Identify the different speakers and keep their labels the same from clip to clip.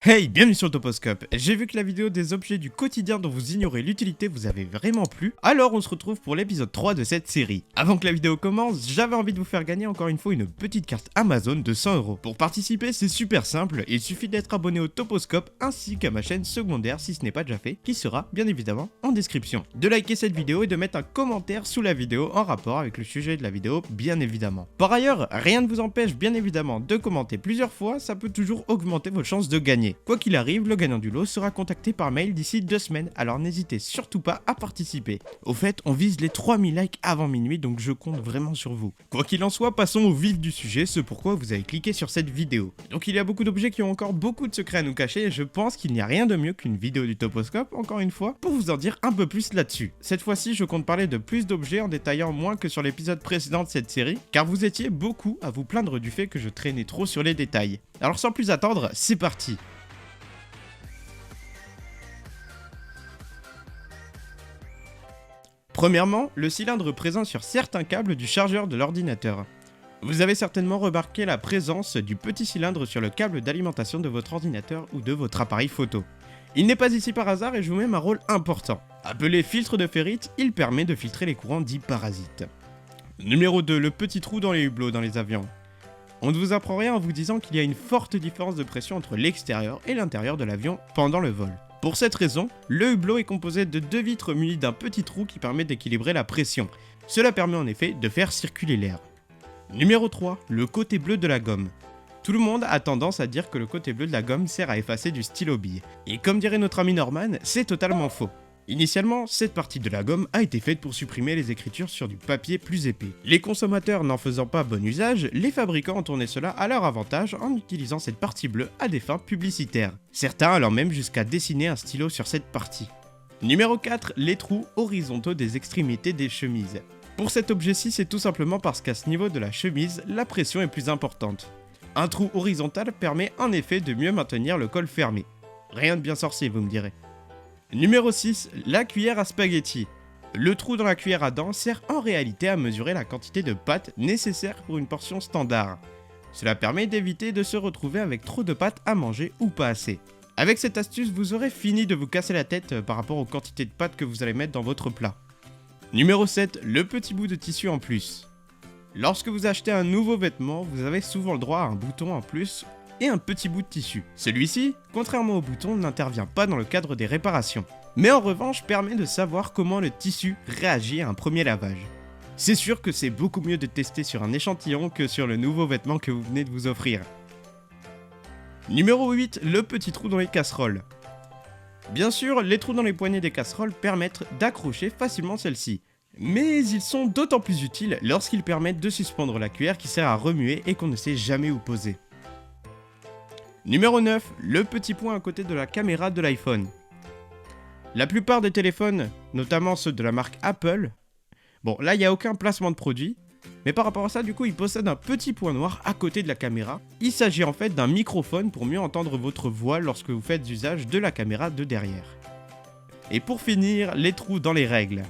Speaker 1: Hey, bienvenue sur Toposcope. J'ai vu que la vidéo des objets du quotidien dont vous ignorez l'utilité vous avait vraiment plu, alors on se retrouve pour l'épisode 3 de cette série. Avant que la vidéo commence, j'avais envie de vous faire gagner encore une fois une petite carte Amazon de 100€. Pour participer, c'est super simple, il suffit d'être abonné au Toposcope ainsi qu'à ma chaîne secondaire si ce n'est pas déjà fait, qui sera bien évidemment en description. De liker cette vidéo et de mettre un commentaire sous la vidéo en rapport avec le sujet de la vidéo, bien évidemment. Par ailleurs, rien ne vous empêche bien évidemment de commenter plusieurs fois, ça peut toujours augmenter vos chances de gagner. Quoi qu'il arrive, le gagnant du lot sera contacté par mail d'ici 2 semaines, alors n'hésitez surtout pas à participer. Au fait, on vise les 3000 likes avant minuit, donc je compte vraiment sur vous. Quoi qu'il en soit, passons au vif du sujet, ce pourquoi vous avez cliqué sur cette vidéo. Donc il y a beaucoup d'objets qui ont encore beaucoup de secrets à nous cacher, et je pense qu'il n'y a rien de mieux qu'une vidéo du Toposcope, encore une fois, pour vous en dire un peu plus là-dessus. Cette fois-ci, je compte parler de plus d'objets en détaillant moins que sur l'épisode précédent de cette série, car vous étiez beaucoup à vous plaindre du fait que je traînais trop sur les détails. Alors sans plus attendre, c'est parti. Premièrement, le cylindre présent sur certains câbles du chargeur de l'ordinateur. Vous avez certainement remarqué la présence du petit cylindre sur le câble d'alimentation de votre ordinateur ou de votre appareil photo. Il n'est pas ici par hasard et joue même un rôle important. Appelé filtre de ferrite, il permet de filtrer les courants dits parasites. Numéro 2, le petit trou dans les hublots dans les avions. On ne vous apprend rien en vous disant qu'il y a une forte différence de pression entre l'extérieur et l'intérieur de l'avion pendant le vol. Pour cette raison, le hublot est composé de 2 vitres munies d'un petit trou qui permet d'équilibrer la pression. Cela permet en effet de faire circuler l'air. Numéro 3, le côté bleu de la gomme. Tout le monde a tendance à dire que le côté bleu de la gomme sert à effacer du stylo bille. Et comme dirait notre ami Norman, c'est totalement faux. Initialement, cette partie de la gomme a été faite pour supprimer les écritures sur du papier plus épais. Les consommateurs n'en faisant pas bon usage, les fabricants ont tourné cela à leur avantage en utilisant cette partie bleue à des fins publicitaires. Certains allant même jusqu'à dessiner un stylo sur cette partie. Numéro 4, les trous horizontaux des extrémités des chemises. Pour cet objet-ci, c'est tout simplement parce qu'à ce niveau de la chemise, la pression est plus importante. Un trou horizontal permet en effet de mieux maintenir le col fermé. Rien de bien sorcier, vous me direz. Numéro 6, la cuillère à spaghetti. Le trou dans la cuillère à dents sert en réalité à mesurer la quantité de pâte nécessaire pour une portion standard. Cela permet d'éviter de se retrouver avec trop de pâte à manger ou pas assez. Avec cette astuce, vous aurez fini de vous casser la tête par rapport aux quantités de pâte que vous allez mettre dans votre plat. Numéro 7, le petit bout de tissu en plus. Lorsque vous achetez un nouveau vêtement, vous avez souvent le droit à un bouton en plus et un petit bout de tissu. Celui-ci, contrairement au bouton, n'intervient pas dans le cadre des réparations, mais en revanche permet de savoir comment le tissu réagit à un premier lavage. C'est sûr que c'est beaucoup mieux de tester sur un échantillon que sur le nouveau vêtement que vous venez de vous offrir. Numéro 8, le petit trou dans les casseroles. Bien sûr, les trous dans les poignées des casseroles permettent d'accrocher facilement celles-ci, mais ils sont d'autant plus utiles lorsqu'ils permettent de suspendre la cuillère qui sert à remuer et qu'on ne sait jamais où poser. Numéro 9, le petit point à côté de la caméra de l'iPhone. La plupart des téléphones, notamment ceux de la marque Apple, bon là il n'y a aucun placement de produit, mais par rapport à ça du coup ils possèdent un petit point noir à côté de la caméra. Il s'agit en fait d'un microphone pour mieux entendre votre voix lorsque vous faites usage de la caméra de derrière. Et pour finir, les trous dans les règles.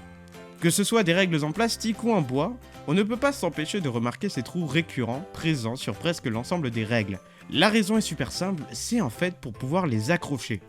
Speaker 1: Que ce soit des règles en plastique ou en bois, on ne peut pas s'empêcher de remarquer ces trous récurrents présents sur presque l'ensemble des règles. La raison est super simple, c'est en fait pour pouvoir les accrocher.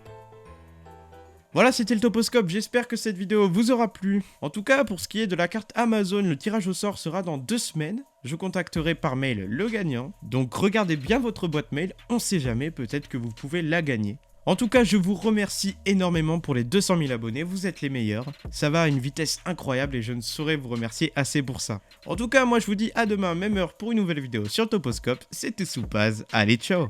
Speaker 1: Voilà, c'était le Toposcope, j'espère que cette vidéo vous aura plu. En tout cas, pour ce qui est de la carte Amazon, le tirage au sort sera dans 2 semaines. Je contacterai par mail le gagnant, donc regardez bien votre boîte mail, on sait jamais, peut-être que vous pouvez la gagner. En tout cas, je vous remercie énormément pour les 200 000 abonnés, vous êtes les meilleurs. Ça va à une vitesse incroyable et je ne saurais vous remercier assez pour ça. En tout cas, moi je vous dis à demain, même heure pour une nouvelle vidéo sur Toposcope. C'était Soupaz, allez ciao!